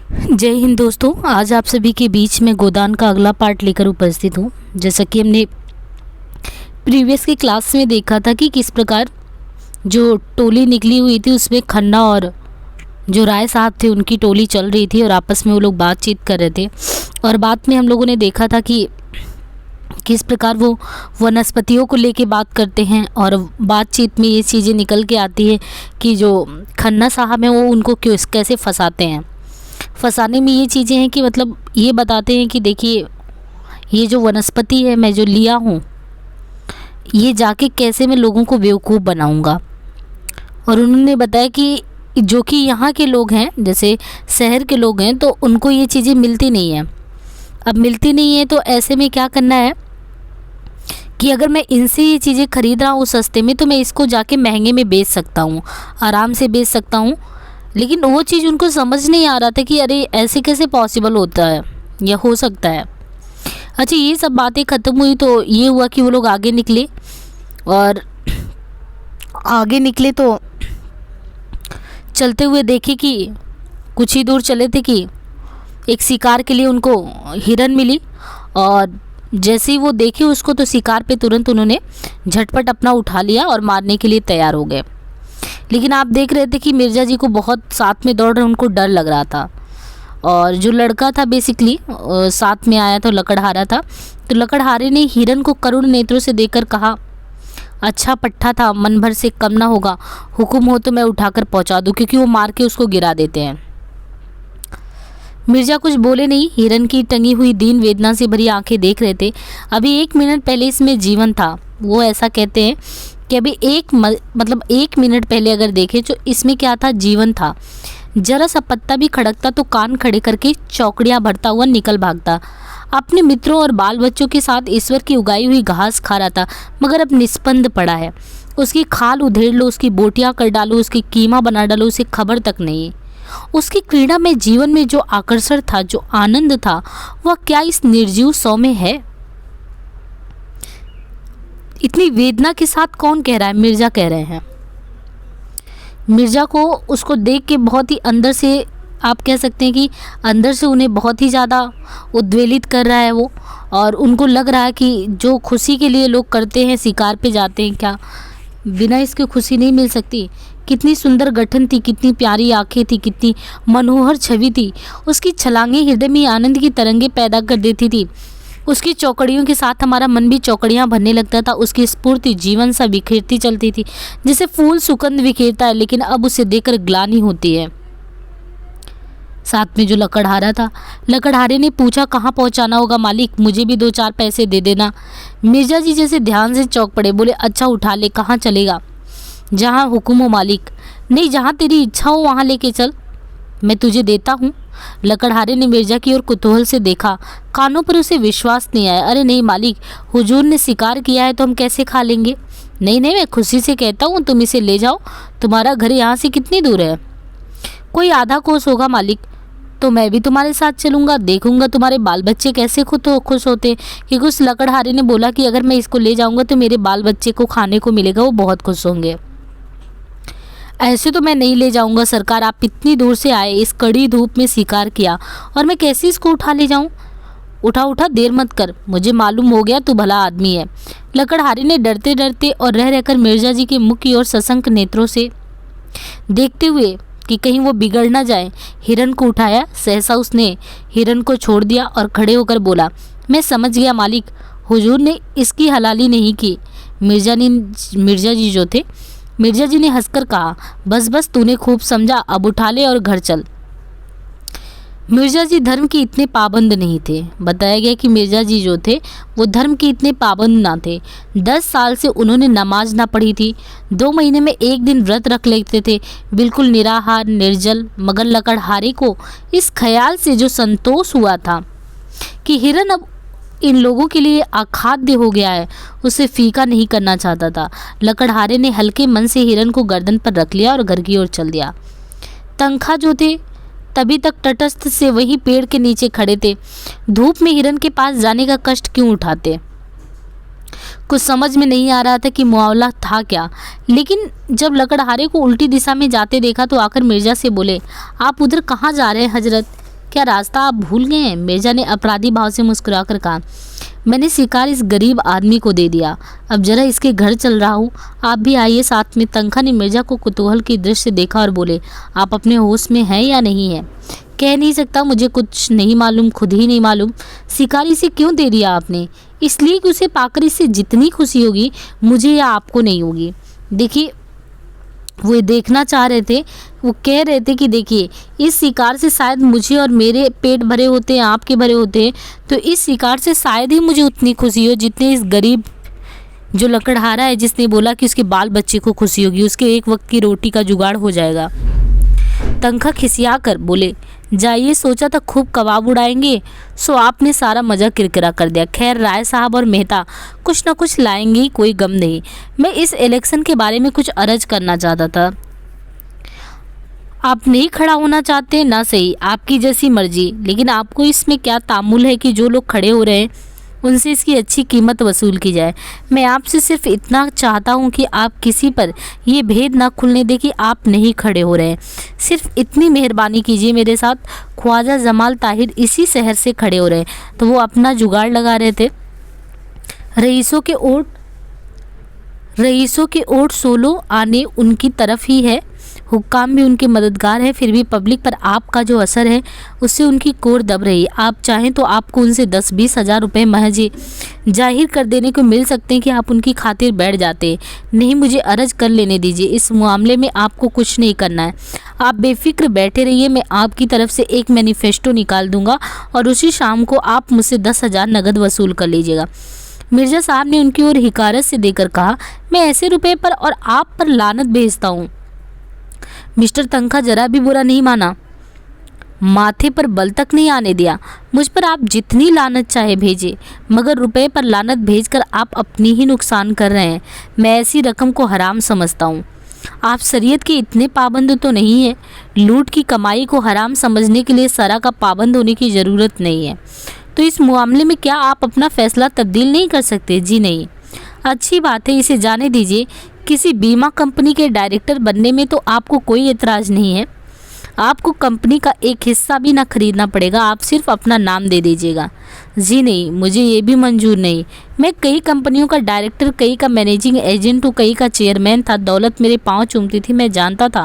जय हिंद दोस्तों। आज आप सभी के बीच में गोदान का अगला पार्ट लेकर उपस्थित हूँ। जैसा कि हमने प्रीवियस की क्लास में देखा था कि किस प्रकार जो टोली निकली हुई थी उसमें खन्ना और जो राय साहब थे उनकी टोली चल रही थी और आपस में वो लोग बातचीत कर रहे थे। और बाद में हम लोगों ने देखा था कि किस प्रकार वो वनस्पतियों को लेके बात करते हैं और बातचीत में ये चीज़ें निकल के आती है कि जो खन्ना साहब हैं वो उनको कैसे फंसाते हैं। फंसाने में ये चीज़ें हैं कि मतलब ये बताते हैं कि देखिए ये जो वनस्पति है मैं जो लिया हूँ ये जाके कैसे मैं लोगों को बेवकूफ़ बनाऊँगा। और उन्होंने बताया कि जो कि यहाँ के लोग हैं, जैसे शहर के लोग हैं, तो उनको ये चीज़ें मिलती नहीं हैं। अब मिलती नहीं है तो ऐसे में क्या करना है कि अगर मैं इनसे ये चीज़ें ख़रीद रहा हूँ सस्ते में तो मैं इसको जाके महंगे में बेच सकता हूँ, आराम से बेच सकता हूँ। लेकिन वो चीज़ उनको समझ नहीं आ रहा था कि अरे ऐसे कैसे पॉसिबल होता है या हो सकता है। अच्छा, ये सब बातें ख़त्म हुई तो ये हुआ कि वो लोग आगे निकले और आगे निकले तो चलते हुए देखे कि कुछ ही दूर चले थे कि एक शिकार के लिए उनको हिरन मिली। और जैसे ही वो देखे उसको तो शिकार पे तुरंत उन्होंने झटपट अपना उठा लिया और मारने के लिए तैयार हो गए। लेकिन आप देख रहे थे कि मिर्ज़ा जी को बहुत साथ में दौड़ रहे, उनको डर लग रहा था। और जो लड़का था बेसिकली साथ में आया तो लकड़हारा था, तो लकड़हारे ने हिरन को करुण नेत्रों से देखकर कहा, अच्छा पट्ठा था, मन भर से कम ना होगा, हुक्म हो तो मैं उठाकर पहुंचा दूं, क्योंकि वो मार के उसको गिरा देते हैं। मिर्ज़ा कुछ बोले नहीं, हिरन की टंगी हुई दीन वेदना से भरी आंखें देख रहे थे। अभी 1 मिनट पहले इसमें जीवन था। वो ऐसा कहते हैं कि अभी एक मिनट पहले अगर देखें तो इसमें क्या था, जीवन था। जरा सा पत्ता भी खड़कता तो कान खड़े करके चौकड़ियाँ भरता हुआ निकल भागता। अपने मित्रों और बाल बच्चों के साथ ईश्वर की उगाई हुई घास खा रहा था, मगर अब निस्पंद पड़ा है। उसकी खाल उधेड़ लो, उसकी बोटियाँ कर डालो, उसकी कीमा बना डालो, उसे खबर तक नहीं। उसकी क्रीड़ा में जीवन में जो आकर्षण था, जो आनंद था, वह क्या इस निर्जीव सौ में है? इतनी वेदना के साथ कौन कह रहा है? मिर्ज़ा कह रहे हैं। मिर्ज़ा को उसको देख के बहुत ही अंदर से, आप कह सकते हैं कि अंदर से उन्हें बहुत ही ज़्यादा उद्वेलित कर रहा है वो। और उनको लग रहा है कि जो खुशी के लिए लोग करते हैं, शिकार पे जाते हैं, क्या बिना इसके खुशी नहीं मिल सकती? कितनी सुंदर गठन थी, कितनी प्यारी आंखें थी, कितनी मनोहर छवि थी। उसकी छलांगें हृदय में आनंद की तरंगें पैदा कर देती थी। उसकी चौकड़ियों के साथ हमारा मन भी चौकड़ियाँ भरने लगता था। उसकी स्फूर्ति जीवन सा बिखेरती चलती थी, जैसे फूल सुगंध बिखेरता है, लेकिन अब उसे देखकर ग्लानि होती है। साथ में जो लकड़हारा था, लकड़हारे ने पूछा, कहाँ पहुँचाना होगा मालिक, मुझे भी 2-4 पैसे दे देना। मिर्ज़ा जी जैसे ध्यान से चौंक पड़े, बोले, अच्छा उठा ले, कहाँ चलेगा? जहाँ हुक्म हो मालिक। नहीं, जहाँ तेरी इच्छा हो वहाँ लेके चल, मैं तुझे देता हूँ। लकड़हारे ने मिर्ज़ा की ओर कुतूहल से देखा। कानों पर उसे विश्वास नहीं आया। अरे नहीं मालिक, हुजूर ने शिकार किया है तो हम कैसे खा लेंगे? नहीं, मैं खुशी से कहता हूँ, तुम इसे ले जाओ। तुम्हारा घर यहाँ से कितनी दूर है? कोई आधा कोस होगा मालिक। तो मैं भी तुम्हारे साथ चलूँगा, देखूँगा तुम्हारे बाल बच्चे कैसे खुश होते। क्योंकि उस लकड़हारे ने बोला कि अगर मैं इसको ले जाऊँगा तो मेरे बाल बच्चे को खाने को मिलेगा, वो बहुत खुश होंगे। ऐसे तो मैं नहीं ले जाऊंगा सरकार, आप इतनी दूर से आए, इस कड़ी धूप में शिकार किया, और मैं कैसे इसको उठा ले जाऊं? उठा देर मत कर, मुझे मालूम हो गया तू भला आदमी है। लकड़हारे ने डरते डरते और रह रहकर मिर्ज़ा जी के मुख की ओर सशंक नेत्रों से देखते हुए कि कहीं वो बिगड़ ना जाए, हिरन को उठाया। सहसा उसने हिरन को छोड़ दिया और खड़े होकर बोला, मैं समझ गया मालिक, हुजूर ने इसकी हलाली नहीं की। मिर्ज़ा जी ने हंसकर कहा, बस तूने खूब समझा, अब उठा ले और घर चल। मिर्ज़ा जी धर्म के इतने पाबंद नहीं थे। बताया गया कि मिर्ज़ा जी जो थे वो धर्म के इतने पाबंद ना थे। 10 साल से उन्होंने नमाज ना पढ़ी थी। 2 महीने में 1 दिन व्रत रख लेते थे, बिल्कुल निराहार निर्जल। मगर लकड़हारे को इस ख्याल से जो संतोष हुआ था कि हिरन अब इन लोगों के लिए अखाद्य हो गया है, उसे फीका नहीं करना चाहता था। लकड़हारे ने हल्के मन से हिरन को गर्दन पर रख लिया और घर की ओर चल दिया। तनखा जो थे तभी तक तटस्थ से वही पेड़ के नीचे खड़े थे। धूप में हिरन के पास जाने का कष्ट क्यों उठाते? कुछ समझ में नहीं आ रहा था कि मुआवला था क्या। लेकिन जब लकड़हारे को उल्टी दिशा में जाते देखा तो आकर मिर्ज़ा से बोले, आप उधर कहाँ जा रहे हैं हजरत? क्या रास्ता आप भूल गए हैं? मिर्जा ने अपराधी भाव से मुस्कुराकर कहा। मैंने शिकार इस गरीब आदमी को दे दिया, अब जरा इसके घर चल रहा हूँ, आप भी आइए साथ में। तनखा ने मिर्जा को कुतूहल की दृष्टि से देखा और बोले, आप अपने होश में हैं या नहीं है? कह नहीं सकता, मुझे कुछ नहीं मालूम, खुद ही नहीं मालूम। शिकार इसे क्यों दे दिया आपने? इसलिए कि उसे पाकर इससे जितनी खुशी होगी मुझे या आपको नहीं होगी। देखिए, वो ये देखना चाह रहे थे, वो कह रहे थे कि देखिए, इस शिकार से शायद मुझे और मेरे पेट भरे होते हैं, आपके भरे होते हैं, तो इस शिकार से शायद ही मुझे उतनी खुशी हो जितनी इस गरीब जो लकड़हारा है, जिसने बोला कि उसके बाल बच्चे को खुशी होगी, उसके एक वक्त की रोटी का जुगाड़ हो जाएगा। तनखा खिसिया कर बोले, जाइए, सोचा था खूब कबाब उड़ाएंगे, सो आपने सारा मज़ा किरकिरा कर दिया। खैर, राय साहब और मेहता कुछ ना कुछ लाएंगे ही, कोई गम नहीं। मैं इस इलेक्शन के बारे में कुछ अर्ज करना चाहता था। आप नहीं खड़ा होना चाहते ना, सही, आपकी जैसी मर्जी, लेकिन आपको इसमें क्या तामुल है कि जो लोग खड़े हो रहे हैं उनसे इसकी अच्छी कीमत वसूल की जाए। मैं आपसे सिर्फ इतना चाहता हूं कि आप किसी पर ये भेद ना खुलने दें कि आप नहीं खड़े हो रहे हैं। सिर्फ इतनी मेहरबानी कीजिए मेरे साथ। ख्वाजा जमाल ताहिर इसी शहर से खड़े हो रहे हैं, तो वो अपना जुगाड़ लगा रहे थे। रईसों के ओट सोलो आने उनकी तरफ ही है, हुक्काम भी उनके मददगार हैं, फिर भी पब्लिक पर आपका जो असर है उससे उनकी कोर दब रही। आप चाहें तो आपको उनसे 10-20 हज़ार रुपये महज जाहिर कर देने को मिल सकते हैं कि आप उनकी खातिर बैठ जाते। नहीं, मुझे अर्ज कर लेने दीजिए, इस मामले में आपको कुछ नहीं करना है। आप बेफिक्र बैठे रहिए, मैं आपकी तरफ से एक मैनिफेस्टो निकाल दूंगा और उसी शाम को आप मुझसे 10,000 नगद वसूल कर लीजिएगा। मिर्जा साहब ने उनकी ओर हिकारत से देकर कहा, मैं ऐसे रुपए पर और आप पर लानत भेजता हूँ। मिस्टर तनखा जरा भी बुरा नहीं माना, माथे पर बल तक नहीं आने दिया। मुझ पर आप जितनी लानत चाहे भेजे, मगर रुपए पर लानत भेजकर आप अपनी ही नुकसान कर रहे हैं। मैं ऐसी रकम को हराम समझता हूँ। आप शरीयत के इतने पाबंद तो नहीं है। लूट की कमाई को हराम समझने के लिए सरा का पाबंद होने की ज़रूरत नहीं है। तो इस मामले में क्या आप अपना फैसला तब्दील नहीं कर सकते? जी नहीं। अच्छी बात है, इसे जाने दीजिए। किसी बीमा कंपनी के डायरेक्टर बनने में तो आपको कोई एतराज़ नहीं है। आपको कंपनी का एक हिस्सा भी ना खरीदना पड़ेगा, आप सिर्फ अपना नाम दे दीजिएगा। जी नहीं, मुझे ये भी मंजूर नहीं। मैं कई कंपनियों का डायरेक्टर, कई का मैनेजिंग एजेंट हूँ, कई का चेयरमैन था। दौलत मेरे पाँव चूमती थी, मैं जानता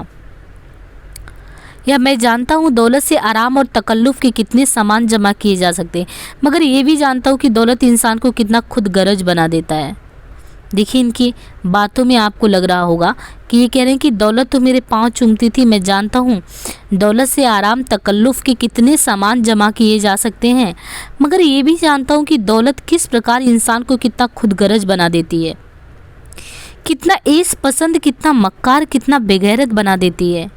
हूँ दौलत से आराम और तकल्लुफ़ के कितने सामान जमा किए जा सकते हैं, मगर ये भी जानता हूँ कि दौलत इंसान को कितना खुद गरज बना देता है। देखिए, इनकी बातों में आपको लग रहा होगा कि ये कह रहे हैं कि दौलत तो मेरे पाँव चूमती थी, मैं जानता हूँ दौलत से आराम तकल्लुफ़ के कितने सामान जमा किए जा सकते हैं, मगर ये भी जानता हूँ कि दौलत किस प्रकार इंसान को कितना खुद गरज बना देती है, कितना ऐश पसंद, कितना मक्कार, कितना बेगैरत बना देती है।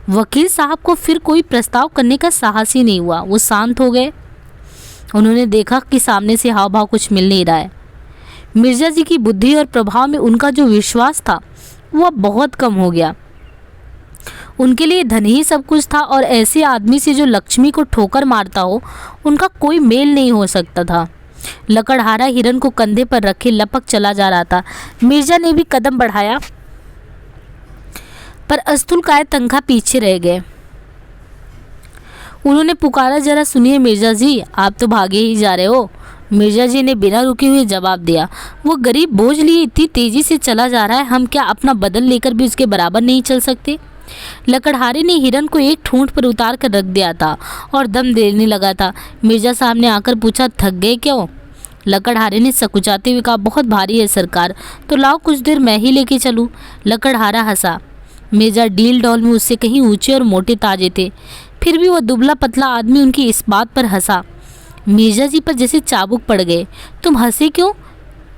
वकील साहब को फिर कोई प्रस्ताव करने का साहस ही नहीं हुआ। वो शांत हो गए। उन्होंने देखा कि सामने से हाव भाव कुछ मिल नहीं रहा है। मिर्जा जी की बुद्धि और प्रभाव में उनका जो विश्वास था वो अब बहुत कम हो गया। उनके लिए धन ही सब कुछ था और ऐसे आदमी से जो लक्ष्मी को ठोकर मारता हो उनका कोई मेल नहीं हो सकता था। लकड़हारा हिरन को कंधे पर रखे लपक चला जा रहा था। मिर्जा ने भी कदम बढ़ाया, पर अस्तुलकाय तनखा पीछे रह गए। उन्होंने पुकारा, जरा सुनिए मिर्जा जी, आप तो भागे ही जा रहे हो। मिर्जा जी ने बिना रुके हुए जवाब दिया, वो गरीब बोझ लिए इतनी तेजी से चला जा रहा है, हम क्या अपना बदन लेकर भी उसके बराबर नहीं चल सकते? लकड़हारे ने हिरन को एक ठूंठ पर उतार कर रख दिया था और दम देने लगा था। मिर्जा साहब ने आकर पूछा, थक गए क्यों? लकड़हारे ने सकुचाते हुए कहा, बहुत भारी है सरकार, तो लाओ कुछ देर मैं ही लेके चलूँ। लकड़हारा हंसा। मिर्जा डील डॉल में उससे कहीं ऊंचे और मोटे ताजे थे, फिर भी वह दुबला पतला आदमी उनकी इस बात पर हंसा। मिर्जा जी पर जैसे चाबुक पड़ गए। तुम हंसे क्यों?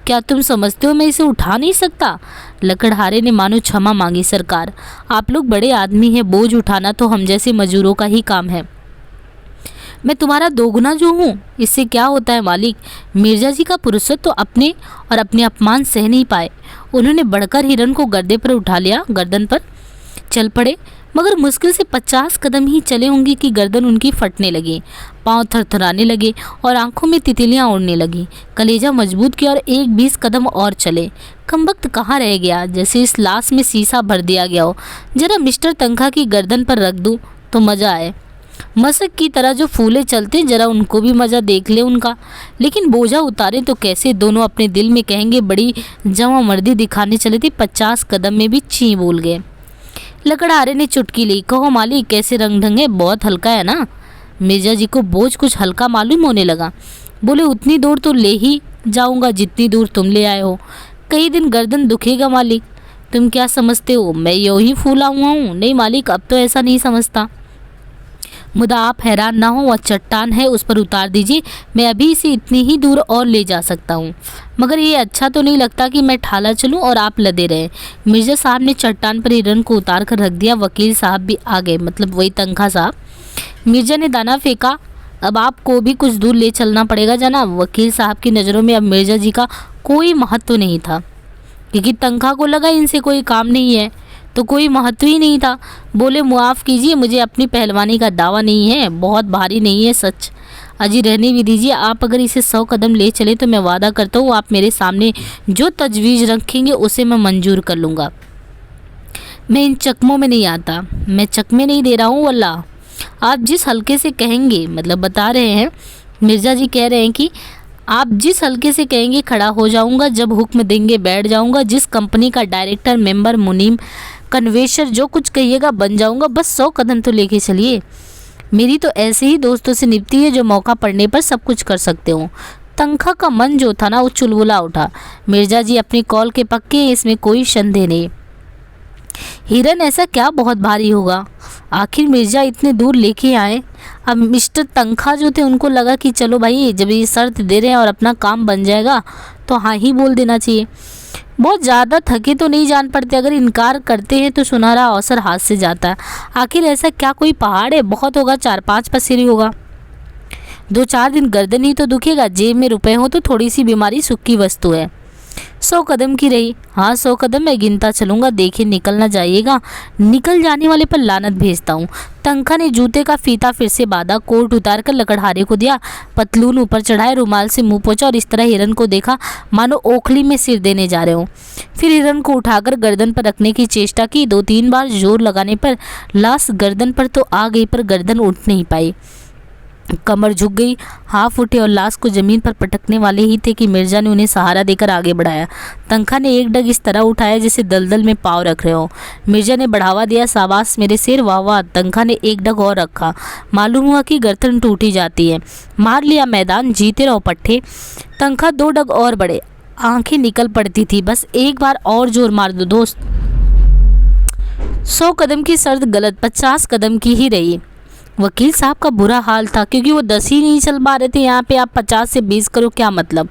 क्या तुम समझते हो मैं इसे उठा नहीं सकता? लकड़हारे ने मानो क्षमा मांगी, सरकार आप लोग बड़े आदमी हैं, बोझ उठाना तो हम जैसे मजदूरों का ही काम है। मैं तुम्हारा दोगुना जो हूँ, इससे क्या होता है मालिक? मिर्जा जी का पुरुषत्व तो अपने और अपने अपमान सह नहीं पाए। उन्होंने बढ़कर हिरन को गर्दे पर उठा लिया, गर्दन पर चल पड़े, मगर मुश्किल से 50 कदम ही चले होंगे कि गर्दन उनकी फटने लगी, पांव थरथराने लगे और आंखों में तितलियां उड़ने लगी। कलेजा मजबूत किया और 20 कदम और चले। कमबख्त कहाँ रह गया, जैसे इस लाश में शीशा भर दिया गया हो। जरा मिस्टर तनखा की गर्दन पर रख दूं तो मज़ा आए। मशक की तरह जो फूले चलते, जरा उनको भी मज़ा देख ले उनका। लेकिन बोझा उतारे तो कैसे, दोनों अपने दिल में कहेंगे बड़ी जवां मर्दी दिखाने चले थे। 50 कदम में भी छी बोल गए। लकड़हारे ने चुटकी ली, कहो मालिक कैसे रंग ढंग है, बहुत हल्का है ना। मिर्जा जी को बोझ कुछ हल्का मालूम होने लगा। बोले उतनी दूर तो ले ही जाऊंगा जितनी दूर तुम ले आए हो। कई दिन गर्दन दुखेगा मालिक। तुम क्या समझते हो मैं यूं ही फूला हुआ हूँ? नहीं मालिक, अब तो ऐसा नहीं समझता। मुदा आप हैरान ना हो, वह चट्टान है, उस पर उतार दीजिए, मैं अभी इसे इतनी ही दूर और ले जा सकता हूँ। मगर ये अच्छा तो नहीं लगता कि मैं ठाला चलूँ और आप लदे रहे। मिर्जा साहब ने चट्टान पर हिरन को उतार कर रख दिया। वकील साहब भी आ गए, मतलब वही तनखा साहब। मिर्जा ने दाना फेंका, अब आपको भी कुछ दूर ले चलना पड़ेगा जनाब। वकील साहब की नज़रों में अब मिर्जा जी का कोई महत्व नहीं था, क्योंकि तनख्वाह को लगा इनसे कोई काम नहीं है, तो कोई महत्व ही नहीं था। बोले मुआफ़ कीजिए, मुझे अपनी पहलवानी का दावा नहीं है, बहुत भारी नहीं है सच। अजी रहने भी दीजिए, आप अगर इसे 100 कदम ले चले तो मैं वादा करता हूँ आप मेरे सामने जो तजवीज़ रखेंगे उसे मैं मंजूर कर लूँगा। मैं इन चकमों में नहीं आता, मैं चकमे नहीं दे रहा हूँ वल्लाह। आप जिस हल्के से कहेंगे, मतलब बता रहे हैं मिर्ज़ा जी कह रहे हैं कि आप जिस हल्के से कहेंगे खड़ा हो जाऊंगा, जब हुक्म देंगे बैठ जाऊंगा, जिस कंपनी का डायरेक्टर, मेंबर, मुनीम, कन्वेशर जो कुछ कहिएगा बन जाऊंगा। बस 100 कदम तो लेके चलिए। मेरी तो ऐसे ही दोस्तों से निपटी है जो मौका पड़ने पर सब कुछ कर सकते हो। तनख्वाह का मन जो था ना वो चुलबुला उठा। मिर्ज़ा जी अपनी कॉल के पक्के हैं, इसमें कोई संदेह नहीं। हिरन ऐसा क्या बहुत भारी होगा, आखिर मिर्ज़ा इतने दूर लेके आए। अब मिस्टर तनख्वाह जो थे उनको लगा कि चलो भाई जब ये शर्त दे रहे हैं और अपना काम बन जाएगा तो हाँ ही बोल देना चाहिए। बहुत ज़्यादा थके तो नहीं जान पड़ते, अगर इनकार करते हैं तो सुनहरा अवसर हाथ से जाता है। आखिर ऐसा क्या कोई पहाड़ है, बहुत होगा 4-5 पसेरी होगा। 2-4 दिन गर्दन ही तो दुखेगा, जेब में रुपए हो तो थोड़ी सी बीमारी सुख की वस्तु है। 100 कदम की रही, हाँ 100 कदम मैं गिनता चलूँगा, देखिए निकल ना जाइएगा, निकल जाने वाले पर लानत भेजता हूँ। तनख्वाह ने जूते का फीता फिर से बांधा, कोट उतार कर लकड़हारे को दिया, पतलून ऊपर चढ़ाए, रुमाल से मुंह पोंछा और इस तरह हिरन को देखा मानो ओखली में सिर देने जा रहे हो। फिर हिरन को उठाकर गर्दन पर रखने की चेष्टा की। 2-3 बार जोर लगाने पर लाश गर्दन पर तो आ गई, पर गर्दन उठ नहीं पाई। कमर झुक गई, हाथ उठे और लाश को ज़मीन पर पटकने वाले ही थे कि मिर्ज़ा ने उन्हें सहारा देकर आगे बढ़ाया। तनख्वाह ने एक डग इस तरह उठाया जैसे दलदल में पाँव रख रहे हो। मिर्ज़ा ने बढ़ावा दिया, शाबाश मेरे शेर, वाह वाह। तनख्वाह ने एक डग और रखा, मालूम हुआ कि गर्दन टूटी जाती है। मार लिया मैदान, जीते रहो पट्टे। तनख्वाह 2 डग और बढ़े, आंखें निकल पड़ती थी, बस एक बार और जोर मार दो दोस्त। 100 कदम की शर्त गलत, 50 कदम की ही रही। वकील साहब का बुरा हाल था, क्योंकि वो 10 ही नहीं चल पा रहे थे। यहाँ पे आप 50 से 20 करो, क्या मतलब।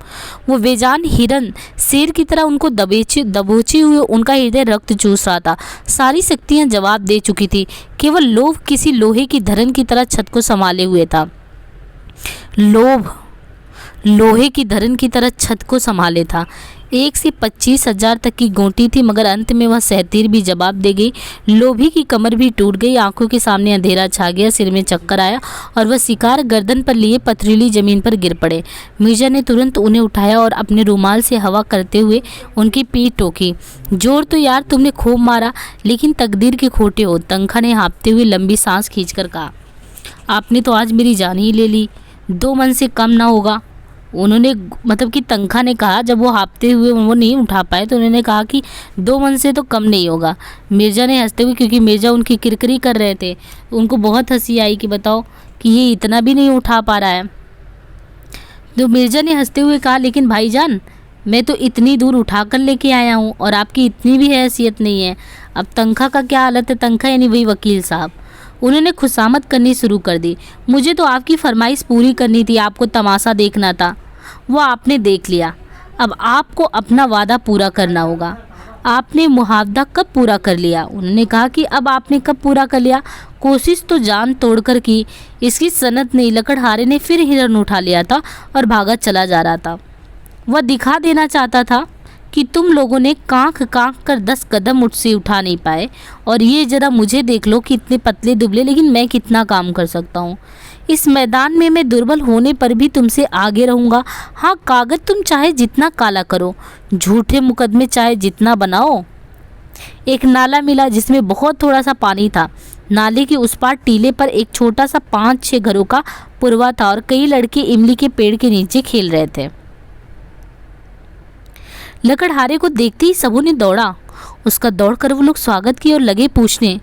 वो बेजान हिरन शेर की तरह उनको दबोचे हुए उनका हृदय रक्त चूस रहा था। सारी शक्तियाँ जवाब दे चुकी थी, केवल लोभ किसी लोहे की धरन की तरह छत को संभाले हुए था। लोभ लोहे की धरन की तरह छत को संभाले था। 1 से 25,000 तक की गोटी थी, मगर अंत में वह सहतीर भी जवाब दे गई। लोभी की कमर भी टूट गई, आंखों के सामने अंधेरा छा गया, सिर में चक्कर आया और वह शिकार गर्दन पर लिए पथरीली जमीन पर गिर पड़े। मिर्जा ने तुरंत उन्हें उठाया और अपने रुमाल से हवा करते हुए उनकी पीठ टोकी। जोर तो यार तुमने खूब मारा, लेकिन तकदीर के खोटे हो। तनख्वाह ने हाँफते हुए लंबी सांस खींचकर कहा, आपने तो आज मेरी जान ही ले ली, 2 मन से कम ना होगा। उन्होंने, मतलब कि तनख्वाह ने कहा, जब वो हाँफते हुए वो नहीं उठा पाए तो उन्होंने कहा कि 2 मन से तो कम नहीं होगा। मिर्ज़ा ने हंसते हुए, क्योंकि मिर्ज़ा उनकी किरकिरी कर रहे थे, उनको बहुत हंसी आई कि बताओ कि ये इतना भी नहीं उठा पा रहा है। तो मिर्ज़ा ने हंसते हुए कहा, लेकिन भाईजान मैं तो इतनी दूर उठा कर लेके आया हूँ और आपकी इतनी भी हैसियत नहीं है। अब तनख्वाह का क्या हालत है, तनख्वाह यानी वही वकील साहब। उन्होंने खुशामद करनी शुरू कर दी। मुझे तो आपकी फरमाइश पूरी करनी थी, आपको तमाशा देखना था, वो आपने देख लिया। अब आपको अपना वादा पूरा करना होगा। आपने मुआहदा कब पूरा कर लिया? उन्होंने कहा कि अब आपने कब पूरा कर लिया? कोशिश तो जान तोड़कर की, इसकी सनत नहीं। लकड़हारे ने फिर हिरन उठा लिया था और भागा चला जा रहा था। वह दिखा देना चाहता था कि तुम लोगों ने कांख कर 10 कदम मुझसे उठा नहीं पाए, और ये ज़रा मुझे देख लो कि इतने पतले दुबले, लेकिन मैं कितना काम कर सकता हूँ। इस मैदान में मैं दुर्बल होने पर भी तुमसे आगे रहूँगा। हाँ, कागज़ तुम चाहे जितना काला करो, झूठे मुकदमे चाहे जितना बनाओ। एक नाला मिला जिसमें बहुत थोड़ा सा पानी था। नाले के उस पार टीले पर एक छोटा सा 5-6 घरों का पुरवा था और कई लड़के इमली के पेड़ के नीचे खेल रहे थे। लकड़हारे को देखते ही सबों ने दौड़ा, उसका दौड़कर वो लोग स्वागत किए और लगे पूछने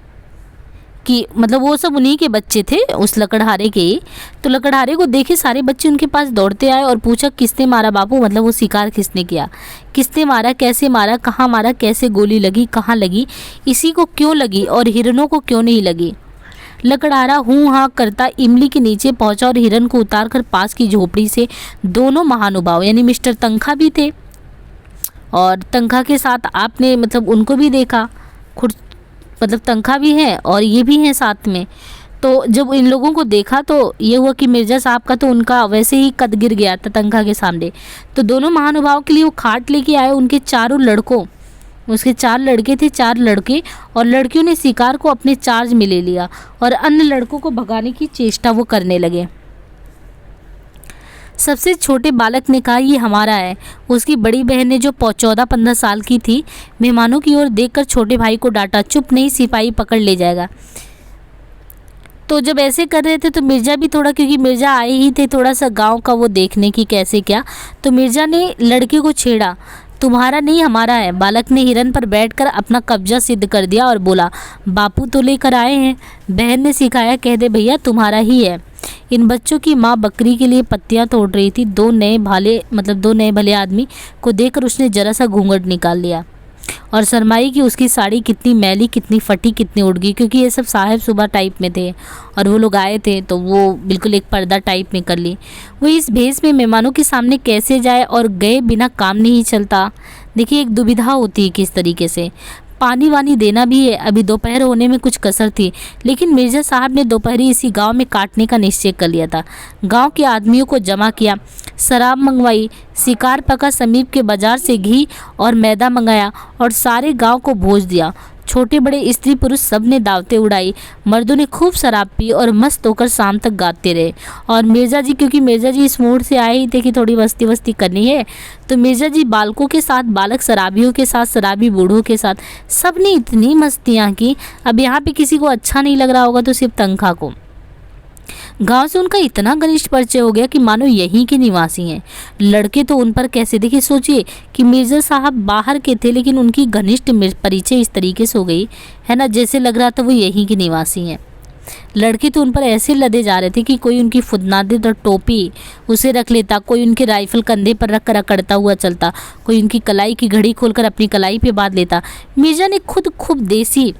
कि मतलब वो सब उन्हीं के बच्चे थे, उस लकड़हारे के। तो लकड़हारे को देखे सारे बच्चे उनके पास दौड़ते आए और पूछा किसने मारा बापू, मतलब वो शिकार किसने किया, किसने मारा, कैसे मारा, कहाँ मारा, कैसे गोली लगी, कहाँ लगी, इसी को क्यों लगी और हिरणों को क्यों नहीं लगी। लकड़हारा हूँ हाँ करता इमली के नीचे पहुंचा और हिरन को उतार कर पास की झोपड़ी से दोनों महानुभाव यानी मिस्टर तंखा भी थे और तंखा के साथ आपने मतलब उनको भी देखा, खुद मतलब तंखा भी है और ये भी हैं साथ में। तो जब इन लोगों को देखा तो ये हुआ कि मिर्ज़ा साहब का तो उनका वैसे ही कद गिर गया था तंखा के सामने। तो दोनों महानुभाव के लिए वो खाट लेके आए, उनके चारों लड़कों, उसके 4 लड़के थे, 4 लड़के और लड़कियों ने शिकार को अपने चार्ज में ले लिया और अन्य लड़कों को भगाने की चेष्टा वो करने लगे। सबसे छोटे बालक ने कहा ये हमारा है। उसकी बड़ी बहन ने जो 14-15 साल की थी मेहमानों की ओर देखकर छोटे भाई को डांटा, चुप नहीं सिपाही पकड़ ले जाएगा। तो जब ऐसे कर रहे थे तो मिर्ज़ा भी थोड़ा, क्योंकि मिर्ज़ा आए ही थे थोड़ा सा गांव का वो देखने की कैसे क्या, तो मिर्ज़ा ने लड़के को छेड़ा, तुम्हारा नहीं हमारा है। बालक ने हिरन पर बैठकर अपना कब्जा सिद्ध कर दिया और बोला बापू तो लेकर आए हैं। बहन ने सिखाया, कह दे भैया तुम्हारा ही है। इन बच्चों की माँ बकरी के लिए पत्तियां तोड़ रही थी। दो नए भले आदमी को देखकर उसने जरा सा घूंघट निकाल लिया और शर्माई कि उसकी साड़ी कितनी मैली, कितनी फटी, कितनी उड़ गई, क्योंकि ये सब साहब सुबह टाइप में थे और वो लोग आए थे तो वो बिल्कुल एक पर्दा टाइप में कर ली। वो इस भेष में मेहमानों के सामने कैसे जाए और गए बिना काम नहीं चलता। देखिए एक दुविधा होती है किस तरीके से। पानी वानी देना भी है, अभी दोपहर होने में कुछ कसर थी, लेकिन मिर्ज़ा साहब ने दोपहरी इसी गांव में काटने का निश्चय कर लिया था। गांव के आदमियों को जमा किया, शराब मंगवाई, शिकार पका, समीप के बाजार से घी और मैदा मंगाया और सारे गांव को भोज दिया। छोटे बड़े स्त्री पुरुष सब ने दावतें उड़ाई। मर्दों ने खूब शराब पी और मस्त होकर शाम तक गाते रहे। और मिर्ज़ा जी, क्योंकि मिर्ज़ा जी इस मूड से आए ही थे कि थोड़ी मस्ती वस्ती करनी है, तो मिर्ज़ा जी बालकों के साथ, बालक शराबियों के साथ, शराबी बूढ़ों के साथ, सब ने इतनी मस्तियाँ की। अब यहाँ पे किसी को अच्छा नहीं लग रहा होगा तो सिर्फ तंखा को। गांव से उनका इतना घनिष्ठ परिचय हो गया कि मानो यहीं के निवासी हैं। लड़के तो उन पर कैसे, देखिए सोचिए कि मिर्ज़ा साहब बाहर के थे लेकिन उनकी घनिष्ठ परिचय इस तरीके से हो गई है ना, जैसे लग रहा था वो यहीं के निवासी हैं। लड़के तो उन पर ऐसे लदे जा रहे थे कि कोई उनकी फुदनादे तो टोपी उसे रख लेता, कोई उनके राइफल कंधे पर रख कर अकड़ता हुआ चलता, कोई उनकी कलाई की घड़ी खोलकर अपनी कलाई पे बांध लेता। मिर्ज़ा ने खुद खूब देसी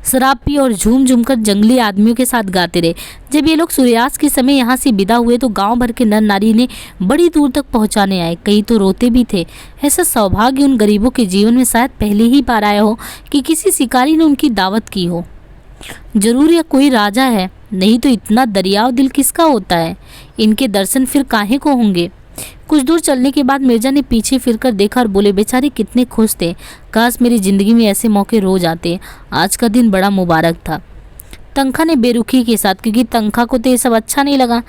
शराब पी और झूम झूम कर जंगली आदमियों के साथ गाते रहे। जब ये लोग सूर्यास्त के समय यहाँ से विदा हुए तो गांव भर के नर नारी ने बड़ी दूर तक पहुँचाने आए, कई तो रोते भी थे। ऐसा सौभाग्य उन गरीबों के जीवन में शायद पहले ही बार आया हो कि किसी शिकारी ने उनकी दावत की हो। जरूर यह कोई राजा है, नहीं तो इतना दरियाव दिल किसका होता है। इनके दर्शन फिर काहे को होंगे। कुछ दूर चलने के बाद मिर्ज़ा ने पीछे फिरकर देखा और बोले बेचारे कितने खुश थे, काश मेरी ज़िंदगी में ऐसे मौके रोज आते। आज का दिन बड़ा मुबारक था। तंखा ने बेरुखी के साथ, क्योंकि तंखा को तो ये सब अच्छा नहीं लगा।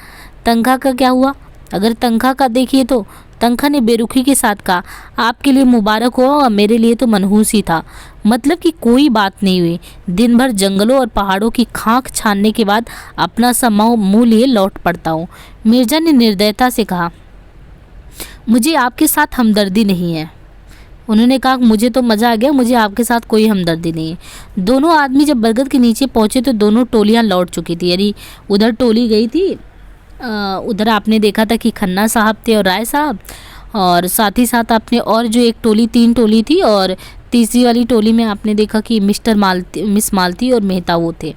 तंखा का क्या हुआ, अगर तंखा का देखिए तो तंखा ने बेरुखी के साथ कहा आपके लिए मुबारक हो और मेरे लिए तो मनहूस ही था। मतलब कि कोई बात नहीं हुई। दिन भर जंगलों और पहाड़ों की खाक छानने के बाद अपना सा मुँह लिए लौट पड़ता हूँ। मिर्ज़ा ने निर्दयता से कहा मुझे आपके साथ हमदर्दी नहीं है। उन्होंने कहा मुझे तो मज़ा आ गया, मुझे आपके साथ कोई हमदर्दी नहीं है। दोनों आदमी जब बरगद के नीचे पहुँचे तो दोनों टोलियाँ लौट चुकी थी। यानी उधर टोली गई थी, उधर आपने देखा था कि खन्ना साहब थे और राय साहब, और साथ ही साथ आपने और जो एक टोली, 3 टोली थी और तीसरी वाली टोली में आपने देखा कि मिस मालती और मेहता वो थे।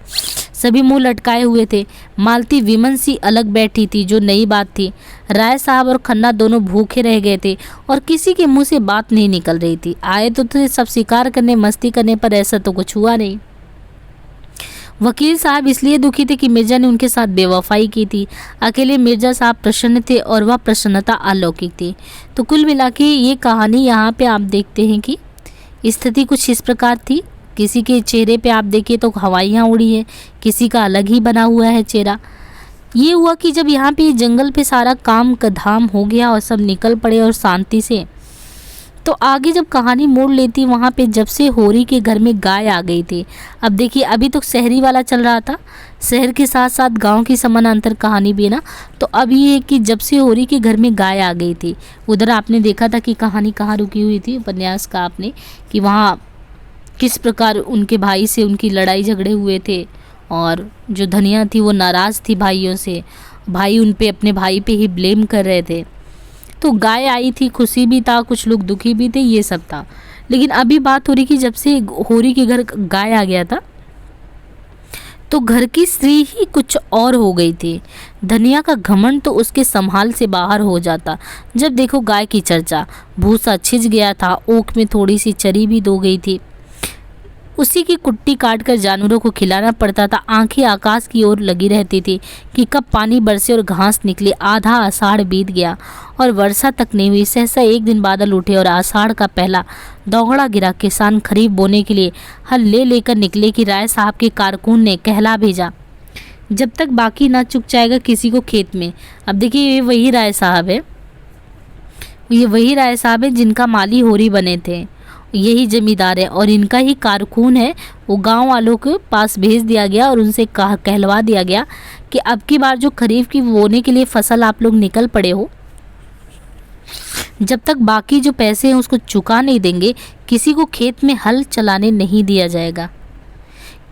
सभी मुंह लटकाए हुए थे। मालती विमन सी अलग बैठी थी, जो नई बात थी। राय साहब और खन्ना दोनों भूखे रह गए थे और किसी के मुंह से बात नहीं निकल रही थी। आए तो थे सब शिकार करने, मस्ती करने, पर ऐसा तो कुछ हुआ नहीं। वकील साहब इसलिए दुखी थे कि मिर्ज़ा ने उनके साथ बेवफाई की थी। अकेले मिर्ज़ा साहब प्रसन्न थे और वह प्रसन्नता अलौकिक थी। तो कुल मिला के ये कहानी यहाँ पे आप देखते हैं कि स्थिति कुछ इस प्रकार थी। किसी के चेहरे पे आप देखिए तो हवाइयाँ उड़ी है, किसी का अलग ही बना हुआ है चेहरा। ये हुआ कि जब यहाँ पे जंगल पे सारा काम का धाम हो गया और सब निकल पड़े और शांति से, तो आगे जब कहानी मोड़ लेती वहाँ पे जब से होरी के घर में गाय आ गई थी। अब देखिए अभी तो शहरी वाला चल रहा था, शहर के साथ साथ गांव की समानांतर कहानी भी है ना। तो अब ये है कि जब से होरी के घर में गाय आ गई थी, उधर आपने देखा था कि कहानी कहाँ रुकी हुई थी उपन्यास का आपने, कि वहाँ किस प्रकार उनके भाई से उनकी लड़ाई झगड़े हुए थे और जो धनिया थी वो नाराज़ थी भाइयों से, भाई उन पे अपने भाई पे ही ब्लेम कर रहे थे। तो गाय आई थी, खुशी भी था, कुछ लोग दुखी भी थे, ये सब था। लेकिन अभी बात हो रही कि जब से होरी के घर गाय आ गया था तो घर की स्त्री ही कुछ और हो गई थी। धनिया का घमंड तो उसके संभाल से बाहर हो जाता। जब देखो गाय की चर्चा, भूसा छिज गया था, ओख में थोड़ी सी चरी भी दो गई थी, उसी की कुट्टी काटकर जानवरों को खिलाना पड़ता था। आंखें आकाश की ओर लगी रहती थी कि कब पानी बरसे और घास निकले। आधा आषाढ़ बीत गया और वर्षा तक नहीं हुई। सहसा एक दिन बादल उठे और आषाढ़ का पहला दोगड़ा गिरा। किसान खरीफ बोने के लिए हल ले लेकर निकले कि राय साहब के कारकुन ने कहला भेजा, जब तक बाकी ना चुक जाएगा किसी को खेत में। अब देखिए ये वही राय साहब है, ये वही राय साहब है जिनका माली होरी बने थे, यही जमींदार है और इनका ही कारकुन है। वो गांव वालों के पास भेज दिया गया और उनसे कहलवा दिया गया कि अब की बार जो खरीफ की बोने के लिए फसल आप लोग निकल पड़े हो, जब तक बाकी जो पैसे हैं उसको चुका नहीं देंगे किसी को खेत में हल चलाने नहीं दिया जाएगा।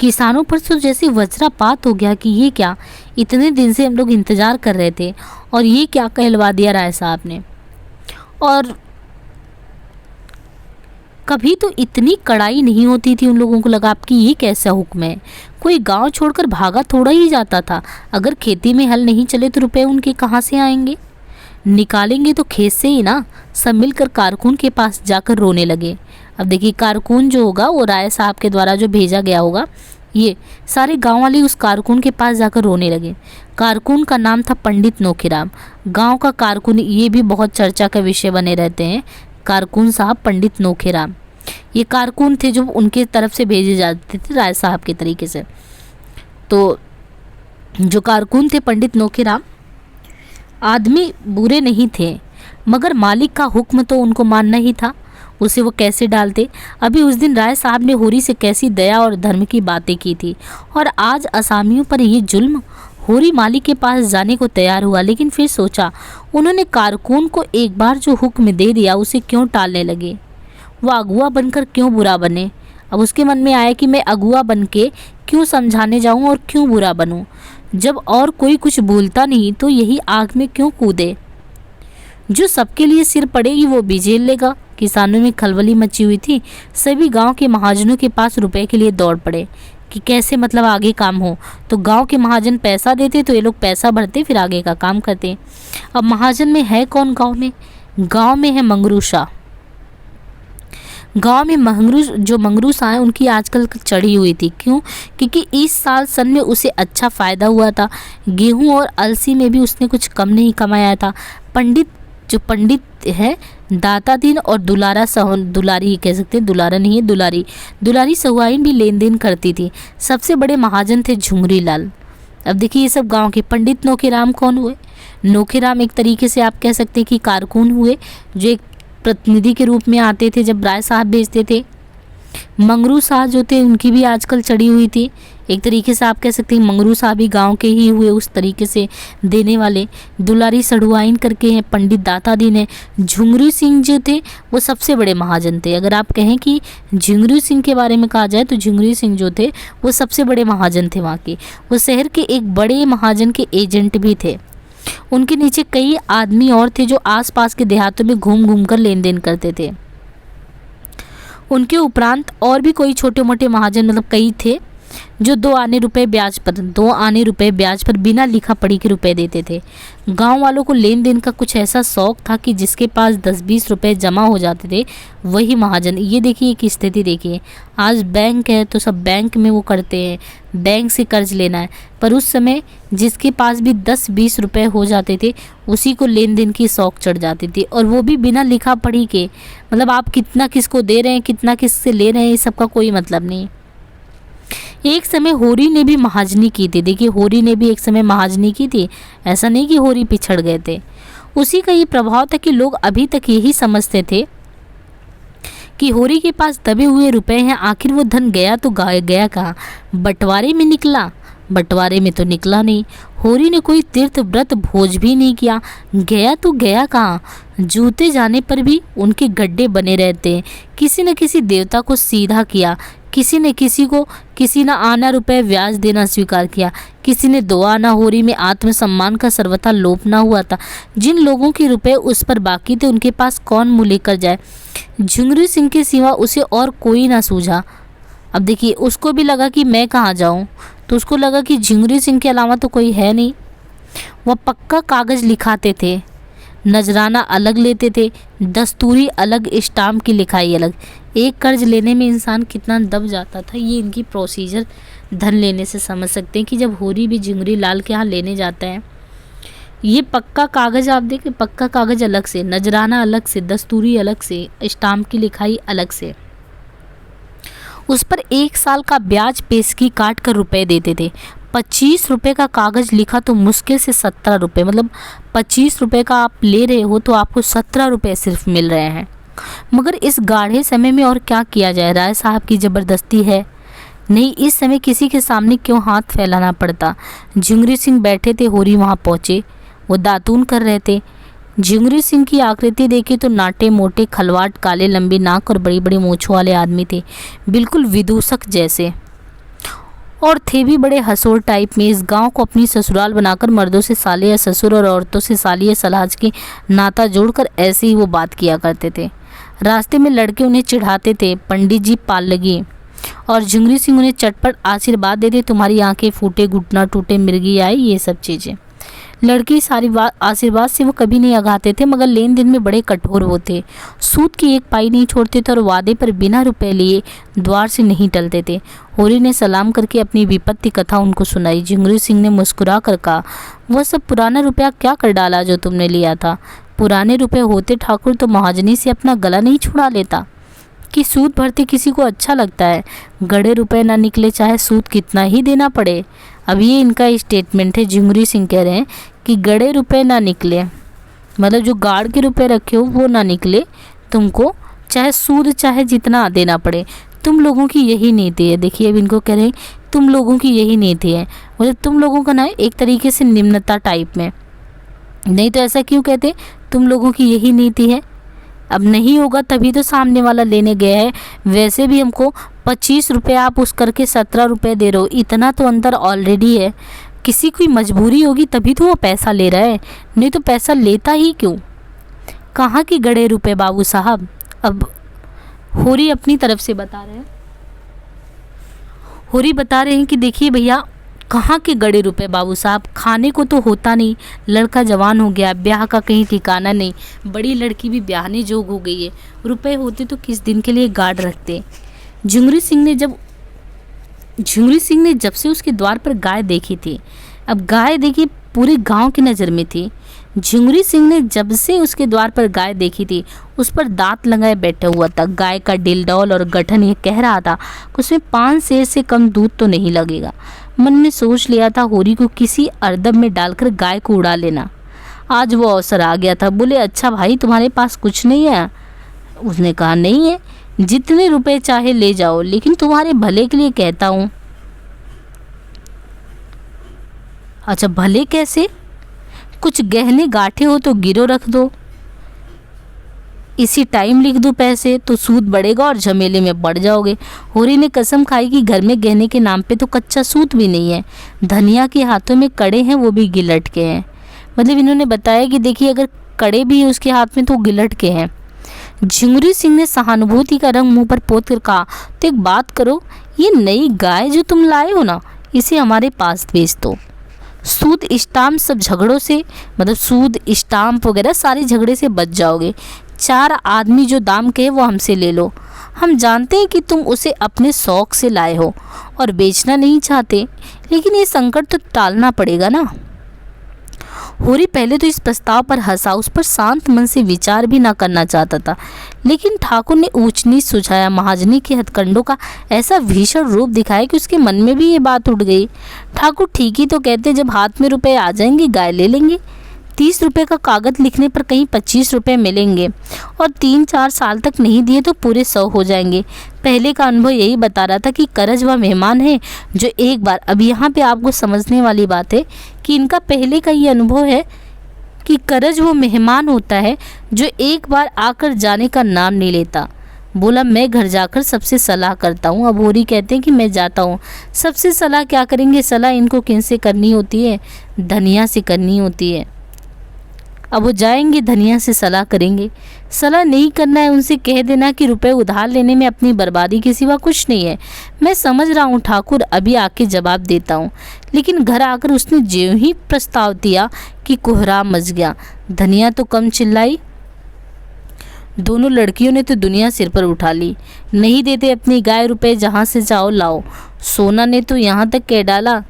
किसानों पर तो जैसे वज्रपात हो गया कि ये क्या, इतने दिन से हम लोग इंतज़ार कर रहे थे और ये क्या कहलवा दिया राय साहब ने। और कभी तो इतनी कड़ाई नहीं होती थी, उन लोगों को लगा कि ये कैसा हुक्म है, कोई गांव छोड़कर भागा थोड़ा ही जाता था। अगर खेती में हल नहीं चले तो रुपए उनके कहाँ से आएंगे, निकालेंगे तो खेत से ही ना। सब मिलकर कारकुन के पास जाकर रोने लगे। अब देखिए कारकुन जो होगा वो राय साहब के द्वारा जो भेजा गया होगा, ये सारे गांव वाले उस कारकुन के पास जाकर रोने लगे। कारकुन का नाम था पंडित नोखीराम। गांव का कारकुन ये भी बहुत चर्चा का विषय बने रहते हैं। कारकुन साहब पंडित नोखीराम, ये कारकुन थे जो उनके तरफ से भेजे जाते थे राय साहब के तरीके से। तो जो कारकुन थे पंडित नोखीराम, आदमी बुरे नहीं थे मगर मालिक का हुक्म तो उनको मानना ही था, उसे वो कैसे डालते। अभी उस दिन राय साहब ने होरी से कैसी दया और धर्म की बातें की थी और आज असामियों पर ये जुल्म। होरी मालिक के पास जाने को तैयार हुआ, लेकिन फिर सोचा उन्होंने कारकुन को एक बार जो हुक्म दे दिया उसे क्यों टालने लगे, वो अगुआ बनकर क्यों बुरा बने। अब उसके मन में आया कि मैं अगुआ बन के क्यों समझाने जाऊं और क्यों बुरा बनूं, जब और कोई कुछ भूलता नहीं तो यही आग में क्यों कूदे। जो सबके लिए सिर पड़ेगी वो भी झेल लेगा। किसानों में खलबली मची हुई थी। सभी गांव के महाजनों के पास रुपए के लिए दौड़ पड़े कि कैसे मतलब आगे काम हो। तो गांव के महाजन पैसा देते तो ये लोग पैसा भरते, फिर आगे का काम करते। अब महाजन में है कौन गांव में? गांव में है मंगरू शाह। गांव में मंगरू शाह है, उनकी आजकल चढ़ी हुई थी। क्यों? क्योंकि इस साल सन में उसे अच्छा फ़ायदा हुआ था। गेहूं और अलसी में भी उसने कुछ कम नहीं कमाया था। पंडित है दाता दीन और दुलारी कह सकते हैं, दुलारा नहीं है दुलारी सहुआइन भी लेन देन करती थी। सबसे बड़े महाजन थे झुमरी लाल। अब देखिए ये सब गांव के। पंडित नोखीराम कौन हुए? नोखीराम एक तरीके से आप कह सकते हैं कि कारकुन हुए, जो एक प्रतिनिधि के रूप में आते थे जब राय साहब भेजते थे। मंगरू शाह जो थे उनकी भी आजकल चढ़ी हुई थी। एक तरीके से आप कह सकते हैं मंगरू शाह भी गांव के ही हुए, उस तरीके से देने वाले। दुलारी सढ़ुआइन करके हैं, पंडित दाता दीन है। झुंगरू सिंह जो थे वो सबसे बड़े महाजन थे। अगर आप कहें कि झुंगरू सिंह के बारे में कहा जाए तो झुंगरू सिंह जो थे वो सबसे बड़े महाजन थे वहाँ के। वो शहर के एक बड़े महाजन के एजेंट भी थे। उनके नीचे कई आदमी और थे जो आसपास के देहातों में घूम घूम कर लेन देन करते थे। उनके उपरांत और भी कोई छोटे मोटे महाजन मतलब कई थे जो 2 आने रुपए ब्याज पर बिना लिखा पढ़ी के रुपए देते थे। गांव वालों को लेन देन का कुछ ऐसा शौक था कि जिसके पास 10-20 रुपए जमा हो जाते थे वही महाजन। ये देखिए एक स्थिति देखिए, आज बैंक है तो सब बैंक में वो करते हैं, बैंक से कर्ज लेना है, पर उस समय जिसके पास भी 10-20 रुपए हो जाते थे उसी को लेन देन की शौक चढ़ जाती थी, और वो भी बिना लिखा पढ़ी के। मतलब आप कितना किसको दे रहे हैं, कितना किससे ले रहे हैं, इस सब का कोई मतलब नहीं। एक समय होरी ने भी महाजनी की थी। देखिए होरी ने भी एक समय महाजनी की थी, ऐसा नहीं कि होरी पिछड़ गए थे। उसी का ये प्रभाव था कि लोग अभी तक यही समझते थे कि होरी के पास दबे हुए रुपए हैं, आखिर वो धन गया तो गया कहाँ? बंटवारे में निकला? बंटवारे में तो निकला नहीं। होरी ने कोई तीर्थ व्रत भोज भी नहीं किया, गया तो गया कहाँ? जूते जाने पर भी उनके गड्ढे बने रहते हैं। किसी न किसी देवता को सीधा किया, किसी ने किसी को, किसी ने आना रुपए ब्याज देना स्वीकार किया, किसी ने 2 आना। होरी में आत्मसम्मान का सर्वथा लोप ना हुआ था। जिन लोगों के रुपए उस पर बाकी थे उनके पास कौन मुँह लेकर जाए? झुंगरी सिंह के सिवा उसे और कोई ना सूझा। अब देखिए, उसको भी लगा कि मैं कहाँ जाऊँ, तो उसको लगा कि झुंगरी सिंह के अलावा तो कोई है नहीं। वह पक्का कागज़ लिखाते थे, नजराना अलग लेते थे, दस्तूरी अलग, स्टाम्प की लिखाई अलग। एक कर्ज लेने में इंसान कितना दब जाता था, ये इनकी प्रोसीजर धन लेने से समझ सकते हैं कि जब होरी भी झुंगरी लाल के यहाँ लेने जाता है, ये पक्का कागज़ आप देखें, पक्का कागज़ अलग से, नजराना अलग से, दस्तूरी अलग से, स्टाम्प की लिखाई अलग से। उस पर 1 साल का ब्याज पेशगी काट कर रुपए देते थे। 25 रुपये का कागज़ लिखा तो मुश्किल से 17 रुपये, मतलब 25 रुपये का आप ले रहे हो तो आपको 17 रुपये सिर्फ मिल रहे हैं। मगर इस गाढ़े समय में और क्या किया जाए? राय साहब की ज़बरदस्ती है। नहीं, इस समय किसी के सामने क्यों हाथ फैलाना पड़ता? झुंगरी सिंह बैठे थे, होरी वहाँ पहुँचे। वो दातून कर रहे थे। झुंगरी सिंह की आकृति देखी तो नाटे मोटे, खलवाट, काले लंबी नाक और बड़ी बड़ी मूंछों वाले आदमी थे, बिल्कुल विदूषक जैसे, और थे भी बड़े हंसोर टाइप में। इस गांव को अपनी ससुराल बनाकर मर्दों से साले या ससुर और औरतों से साली या सलहाज के नाता जोड़कर ऐसे ही वो बात किया करते थे। रास्ते में लड़के उन्हें चिढ़ाते थे, पंडित जी पाल लगी, और झुंगरी सिंह उन्हें चटपट आशीर्वाद देते, तुम्हारी आंखें फूटे, घुटना टूटे, मिर्गी आई, ये सब चीज़ें। लड़की सारी आशीर्वाद से वो कभी नहीं अघाते थे, मगर लेन देन में बड़े कठोर वो थे। सूद की एक पाई नहीं छोड़ते थे और वादे पर बिना रुपए लिए द्वार से नहीं टलते थे। होरी ने सलाम करके अपनी विपत्ति कथा उनको सुनाई। झुंगरी सिंह ने मुस्कुरा कर कहा, वह सब पुराना रुपया क्या कर डाला जो तुमने लिया था? पुराने रुपए होते ठाकुर तो महाजनी से अपना गला नहीं छुड़ा लेता कि सूद भरते किसी को अच्छा लगता है? गड़े रुपए ना निकले चाहे सूद कितना ही देना पड़े। अब ये इनका स्टेटमेंट है। झुंगरी सिंह कह रहे हैं कि गड़े रुपए ना निकले, मतलब जो गाड़ के रुपए रखे हो वो ना निकले, तुमको चाहे सूद चाहे जितना देना पड़े। तुम लोगों की यही नीति है। देखिए, अब इनको कह रहे हैं तुम लोगों की यही नीति है, मतलब तुम लोगों का ना एक तरीके से निम्नता टाइप में। नहीं तो ऐसा क्यों कहते, तुम लोगों की यही नीति है? अब नहीं होगा तभी तो सामने वाला लेने गया है। वैसे भी हमको 25 रुपये आप उस करके 17 रुपये दे रहे हो, इतना तो अंतर ऑलरेडी है। किसी की मजबूरी होगी तभी तो वो पैसा ले रहा है, नहीं तो पैसा लेता ही क्यों? कहाँ की गड़े रुपए बाबू साहब? अब होरी अपनी तरफ से बता रहे हैं। होरी बता रहे हैं कि देखिए भैया, कहाँ के गड़े रुपए बाबू साहब? खाने को तो होता नहीं, लड़का जवान हो गया, ब्याह का कहीं ठिकाना नहीं, बड़ी लड़की भी ब्याहने जोग हो गई है, रुपए होते तो किस दिन के लिए गार्ड रखते। झुंगरी सिंह ने जब से उसके द्वार पर गाय देखी थी, अब गाय देखी पूरे गांव की नज़र में थी। झुंगरी सिंह ने जब से उसके द्वार पर गाय देखी थी, उस पर दांत लगाए बैठा हुआ था। गाय का डिलडौल और गठन ये कह रहा था कि उसमें 5 सेर से कम दूध तो नहीं लगेगा। मन में सोच लिया था होरी को किसी अर्दब में डालकर गाय को उड़ा लेना। आज वो अवसर आ गया था। बोले, अच्छा भाई, तुम्हारे पास कुछ नहीं है? उसने कहा, नहीं है, जितने रुपए चाहे ले जाओ, लेकिन तुम्हारे भले के लिए कहता हूँ। अच्छा, भले कैसे? कुछ गहने गांठे हो तो गिरो रख दो, इसी टाइम लिख दो पैसे, तो सूद बढ़ेगा और झमेले में बढ़ जाओगे। होरी ने कसम खाई कि घर में गहने के नाम पे तो कच्चा सूद भी नहीं है, धनिया के हाथों में कड़े हैं, वो भी गिलट के हैं। मतलब इन्होंने बताया कि देखिए, अगर कड़े भी हैं उसके हाथ में तो गिलट के हैं। झुंगरी सिंह ने सहानुभूति का रंग मुंह पर पोत कर कहा, तो एक बात करो, ये नई गाय जो तुम लाए हो ना, इसे हमारे पास भेज दो। सूद स्टाम्प सब झगड़ों से, मतलब सूद स्टाम्प वगैरह सारे झगड़े से बच जाओगे। 4 आदमी जो दाम के वो हमसे ले लो। हम जानते हैं कि तुम उसे अपने शौक से लाए हो और बेचना नहीं चाहते, लेकिन ये संकट तो टालना पड़ेगा ना। होरी पहले तो इस प्रस्ताव पर हंसा, उस पर शांत मन से विचार भी ना करना चाहता था, लेकिन ठाकुर ने ऊंच नीच सुझाया। महाजनी के हथकंडों का ऐसा भीषण रूप दिखाया कि उसके मन में भी ये बात उठ गई। ठाकुर ठीक ही तो कहते, जब हाथ में रुपए आ जाएंगे गाय ले लेंगे। ₹30 का कागज़ लिखने पर कहीं ₹25 मिलेंगे और 3-4 साल तक नहीं दिए तो पूरे 100 हो जाएंगे। पहले का अनुभव यही बता रहा था कि कर्ज वह मेहमान है जो एक बार, अब यहाँ पे आपको समझने वाली बात है कि इनका पहले का ये अनुभव है कि कर्ज वो मेहमान होता है जो एक बार आकर जाने का नाम नहीं लेता। बोला मैं घर जाकर सबसे सलाह करता हूँ। अब होरी कहते हैं कि मैं जाता हूँ। सबसे सलाह क्या करेंगे? सलाह इनको किनसे करनी होती है? धनिया से करनी होती है। अब वो जाएंगे धनिया से सलाह करेंगे। सलाह नहीं करना है, उनसे कह देना कि रुपए उधार लेने में अपनी बर्बादी के सिवा कुछ नहीं है। मैं समझ रहा हूँ ठाकुर, अभी आके जवाब देता हूँ। लेकिन घर आकर उसने ज्यों ही प्रस्ताव दिया कि कोहराम मच गया। धनिया तो कम चिल्लाई, दोनों लड़कियों ने तो दुनिया सिर पर उठा ली। नहीं देते अपनी गाय, रुपए जहाँ से चाहो लाओ। सोना ने तो यहाँ तक कह डाला,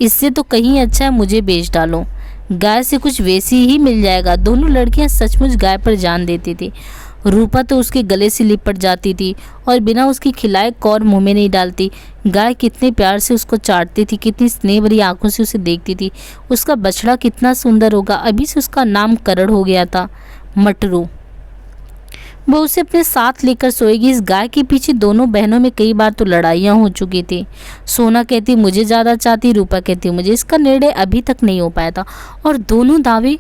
इससे तो कहीं अच्छा है मुझे बेच डालो, गाय से कुछ वैसी ही मिल जाएगा। दोनों लड़कियां सचमुच गाय पर जान देती थी। रूपा तो उसके गले से लिपट जाती थी और बिना उसकी खिलाए कौर मुंह में नहीं डालती। गाय कितने प्यार से उसको चाटती थी, कितनी स्नेह भरी आंखों से उसे देखती थी। उसका बछड़ा कितना सुंदर होगा। अभी से उसका नाम करण हो गया था, मटरू। वो उसे अपने साथ लेकर सोएगी। इस गाय के पीछे दोनों बहनों में कई बार तो लड़ाइयाँ हो चुकी थी। सोना कहती मुझे ज़्यादा चाहती, रूपा कहती मुझे। इसका निर्णय अभी तक नहीं हो पाया था और दोनों दावे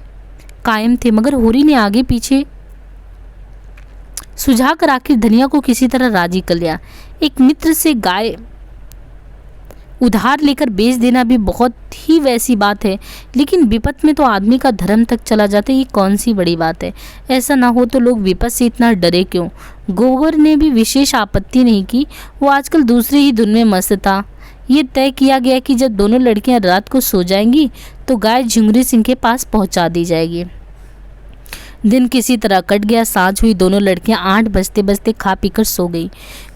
कायम थे। मगर होरी ने आगे पीछे सुझाकर आखिर धनिया को किसी तरह राजी कर लिया। एक मित्र से गाय उधार लेकर बेच देना भी बहुत ही वैसी बात है, लेकिन विपत में तो आदमी का धर्म तक चला जाता है। ये कौन सी बड़ी बात है? ऐसा ना हो तो लोग विपत से इतना डरे क्यों? गोबर ने भी विशेष आपत्ति नहीं की। वो आजकल दूसरी ही धुन में मस्त था। ये तय किया गया कि जब दोनों लड़कियां रात को सो जाएंगी तो गाय झुंगरी सिंह के पास पहुंचा दी जाएगी। दिन किसी तरह कट गया। सांझ हुई। दोनों लड़कियां 8 बजते बजते खा पीकर सो गई।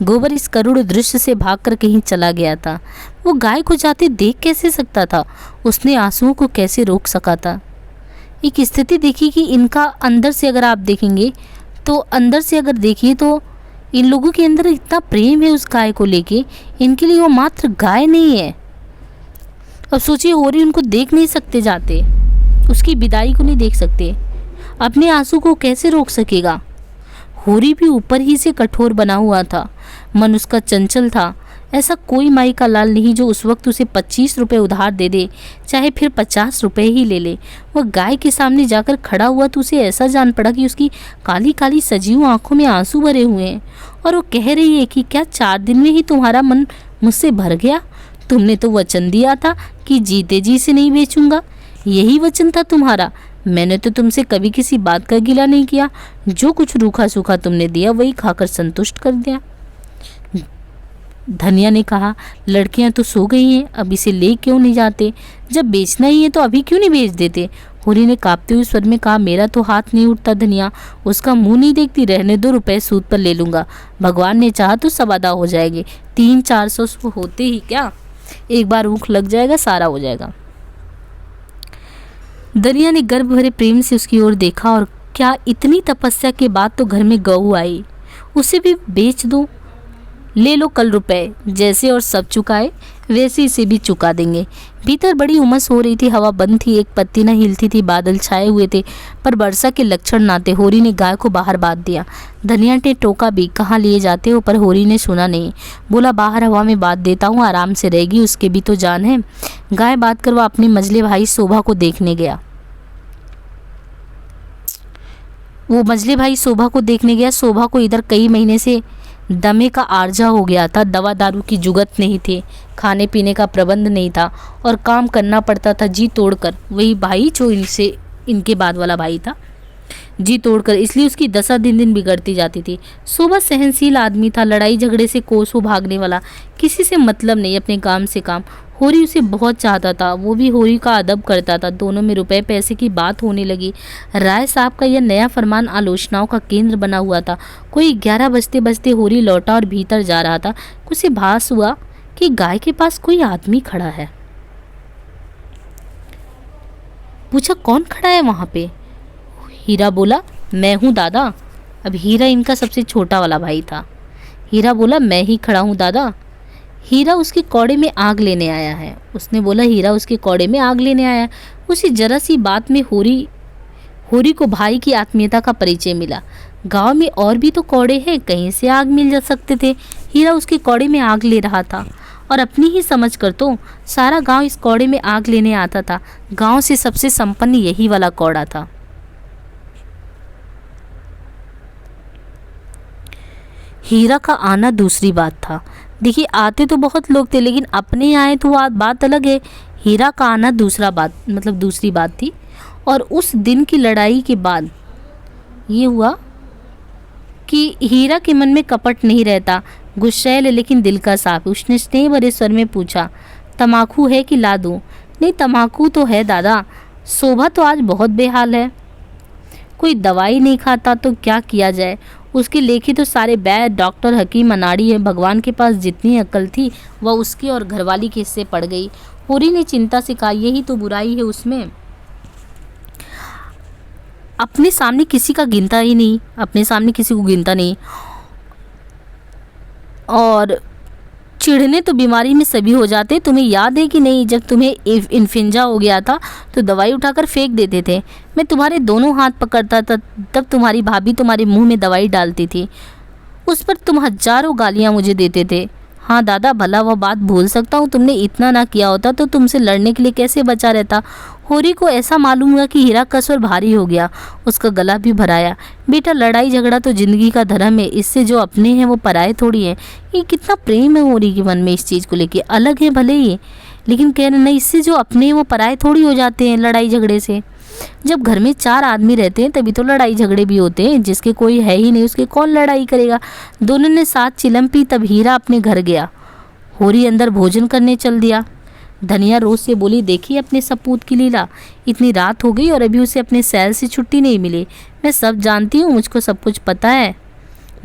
गोबर इस करुण दृश्य से भागकर कहीं चला गया था। वो गाय को जाते देख कैसे सकता था? उसने आंसुओं को कैसे रोक सका था? एक स्थिति देखी कि इनका अंदर से अगर आप देखेंगे तो अंदर से अगर देखिए तो इन लोगों के अंदर इतना प्रेम है उस गाय को लेके। इनके लिए वो मात्र गाय नहीं है। अब सोचिए, होरी उनको देख नहीं सकते जाते, उसकी विदाई को नहीं देख सकते, अपने आंसू को कैसे रोक सकेगा? होरी भी ऊपर ही से कठोर बना हुआ था, मन उसका चंचल था। ऐसा कोई माई का लाल नहीं जो उस वक्त उसे 25 रुपये उधार दे दे, चाहे फिर 50 रुपये ही ले ले। वह गाय के सामने जाकर खड़ा हुआ तो उसे ऐसा जान पड़ा कि उसकी काली काली सजीव आंखों में आंसू भरे हुए हैं और वो कह रही है कि क्या 4 दिन में ही तुम्हारा मन मुझसे भर गया? तुमने तो वचन दिया था कि जीते जी से नहीं बेचूंगा। यही वचन था तुम्हारा। मैंने तो तुमसे कभी किसी बात का गिला नहीं किया। जो कुछ रूखा सूखा तुमने दिया वही खाकर संतुष्ट कर दिया। धनिया ने कहा, लड़कियां तो सो गई हैं, अब इसे ले क्यों नहीं जाते? जब बेचना ही है तो अभी क्यों नहीं बेच देते? होरी ने कांपते हुए स्वर में कहा, मेरा तो हाथ नहीं उठता धनिया। उसका मुंह नहीं देखती, रहने दो, रुपए सूद पर ले लूंगा। भगवान ने चाहा तो सब अदा हो जाएंगे। 300-400 होते ही क्या, एक बार ऊख लग जाएगा, सारा हो जाएगा। धनिया ने गर्व भरे प्रेम से उसकी ओर देखा और क्या इतनी तपस्या के बाद तो घर में गऊ आई, उसे भी बेच दो। ले लो कल रुपए, जैसे और सब चुकाए वैसे इसे भी चुका देंगे। भीतर बड़ी उमस हो रही थी, हवा बंद थी, एक पत्ती न हिलती थी, बादल छाए हुए थे पर वर्षा के लक्षण ना थे। होरी ने गाय को बाहर बांध दिया। धनिया ने टोका भी, कहाँ लिए जाते हो? पर होरी ने सुना नहीं। बोला, बाहर हवा में बांध देता हूँ, आराम से रहेगी, उसके भी तो जान है। गाय बांध कर वह अपने मझले भाई शोभा को देखने गया। शोभा को इधर कई महीने से दमे का आर्जा हो गया था। दवा दारू की जुगत नहीं थी, खाने पीने का प्रबंध नहीं था और काम करना पड़ता था जी तोड़कर। वही भाई जो इनके बाद वाला भाई था, जी तोड़कर, इसलिए उसकी दशा दिन दिन बिगड़ती जाती थी। शोभा सहनशील आदमी था, लड़ाई झगड़े से कोसों भागने वाला, किसी से मतलब नहीं, अपने काम से काम। होरी उसे बहुत चाहता था, वो भी होरी का अदब करता था। दोनों में रुपए पैसे की बात होने लगी। राय साहब का यह नया फरमान आलोचनाओं का केंद्र बना हुआ था। कोई 11 बजते बजते होरी लौटा और भीतर जा रहा था। उसे भास हुआ कि गाय के पास कोई आदमी खड़ा है। पूछा, कौन खड़ा है वहां पे? हीरा बोला, मैं हूँ दादा। अब हीरा इनका सबसे छोटा वाला भाई था। हीरा बोला, मैं ही खड़ा हूँ दादा। हीरा उसके कौड़े में आग लेने आया है। उसने बोला, हीरा उसके कौड़े में आग लेने आया है। उसी जरा सी बात में होरी होरी को भाई की आत्मीयता का परिचय मिला। गांव में और भी तो कौड़े हैं, कहीं से आग मिल जा सकते थे। हीरा उसके कौड़े में आग ले रहा था और अपनी ही समझ कर तो सारा गांव इस कौड़े में आग लेने आता था। गांव से सबसे संपन्न यही वाला कौड़ा था। हीरा का आना दूसरी बात था। देखिए, आते तो बहुत लोग थे, लेकिन अपने आए तो बात अलग है। हीरा का आना दूसरी बात थी। और उस दिन की लड़ाई के बाद ये हुआ कि हीरा के मन में कपट नहीं रहता। गुस्सैल है लेकिन दिल का साफ। उसने स्नेह भरे स्वर में पूछा, तमाकू है कि ला दूं? नहीं, तमाकू तो है दादा। शोभा तो आज बहुत बेहाल है। कोई दवाई नहीं खाता तो क्या किया जाए। उसके लेखे तो सारे वैद्य, डॉक्टर, हकीम अनाड़ी है। भगवान के पास जितनी अक्ल थी वह उसकी और घरवाली के हिस्से पड़ गई। होरी ने चिंता से कहा, यही तो बुराई है उसमें, अपने सामने किसी को गिनता नहीं। और चिढ़ने तो बीमारी में सभी हो जाते। तुम्हें याद है कि नहीं, जब तुम्हें इन्फ्लुएंजा हो गया था तो दवाई उठाकर फेंक देते थे। मैं तुम्हारे दोनों हाथ पकड़ता था, तब तुम्हारी भाभी तुम्हारे मुंह में दवाई डालती थी। उस पर तुम हजारों गालियां मुझे देते थे। हाँ दादा, भला वह बात भूल सकता हूँ। तुमने इतना ना किया होता तो तुमसे लड़ने के लिए कैसे बचा रहता। होरी को ऐसा मालूम हुआ कि हीरा का स्वर भारी हो गया। उसका गला भी भराया। बेटा, लड़ाई झगड़ा तो जिंदगी का धर्म है। इससे जो अपने हैं वो पराये थोड़ी हैं। ये कितना प्रेम है होरी के मन में इस चीज़ को लेके। अलग है भले ही, लेकिन कह रहे नहीं, इससे जो अपने हैं वो पराये थोड़ी हो जाते हैं लड़ाई झगड़े से। जब घर में 4 आदमी रहते हैं तभी तो लड़ाई झगड़े भी होते हैं। जिसके कोई है ही नहीं उसके कौन लड़ाई करेगा। दोनों ने साथ चिलम पी, तब हीरा अपने घर गया। होरी अंदर भोजन करने चल दिया। धनिया रोज से बोली, देखिए अपने सपूत की लीला। इतनी रात हो गई और अभी उसे अपने सैल से छुट्टी नहीं मिली। मैं सब जानती हूँ, मुझको सब कुछ पता है।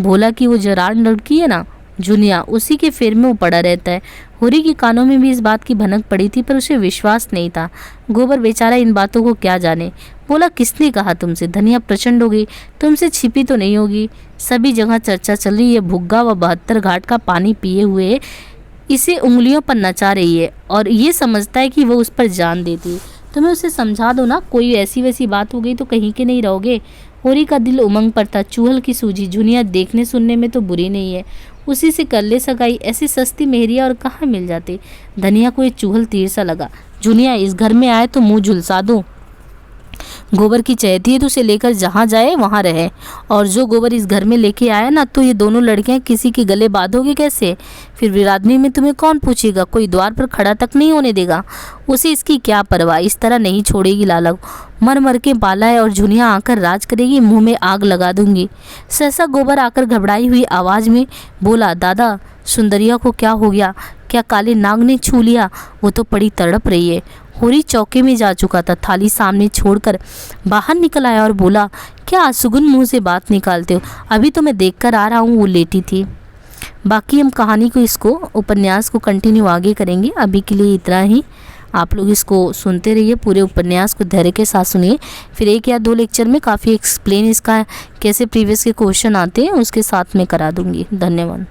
भोला की वो जरार लड़की है ना, जुनिया, उसी के फेर में वो पड़ा रहता है। होरी के कानों में भी इस बात की भनक पड़ी थी, पर उसे विश्वास नहीं था। गोबर बेचारा इन बातों को क्या जाने। बोला, किसने कहा तुमसे? धनिया प्रचंड हो गई। तुमसे छिपी तो नहीं होगी। सभी जगह चर्चा चल रही है। भुग्गा व 72 घाट का पानी पिए हुए इसे उंगलियों पर नचा रही है और ये समझता है कि वो उस पर जान देती। तुम्हें उसे समझा दो ना, कोई ऐसी वैसी बात हो गई तो कहीं के नहीं रहोगे। होरी का दिल उमंग पर था। चूहल की सूजी जुनिया देखने सुनने में तो बुरी नहीं है, उसी से कर ले सगाई। ऐसी सस्ती मेहरिया और कहाँ मिल जाती। धनिया को ये चूहल तीर सा लगा। जुनिया इस घर में आए तो मुंह झुलसा दो। गोबर की चहती है तो उसे लेकर जहाँ जाए वहाँ रहे। और जो गोबर इस घर में लेके आया ना, तो ये दोनों लड़कियां किसी के गले बांधोगे कैसे? फिर विरादनी में तुम्हें कौन पूछेगा? कोई द्वार पर खड़ा तक नहीं होने देगा। उसे इसकी क्या परवाह, इस तरह नहीं छोड़ेगी लालक। मर मर के पाला है और झुनिया आकर राज करेगी, मुंह में आग लगा दूंगी। सहसा गोबर आकर घबराई हुई आवाज में बोला, दादा सुंदरिया को क्या हो गया? क्या काले नाग ने छू लिया? वो तो पड़ी तड़प रही है। होरी चौके में जा चुका था। थाली सामने छोड़कर बाहर निकल आया और बोला, क्या सुगुन मुंह से बात निकालते हो? अभी तो मैं देख कर आ रहा हूँ, वो लेटी थी। बाकी हम कहानी को उपन्यास को कंटिन्यू आगे करेंगे। अभी के लिए इतना ही। आप लोग इसको सुनते रहिए, पूरे उपन्यास को धैर्य के साथ सुनिए। फिर 1 या 2 लेक्चर में काफ़ी एक्सप्लेन इसका कैसे प्रीवियस के क्वेश्चन आते हैं उसके साथ में करा दूंगी। धन्यवाद।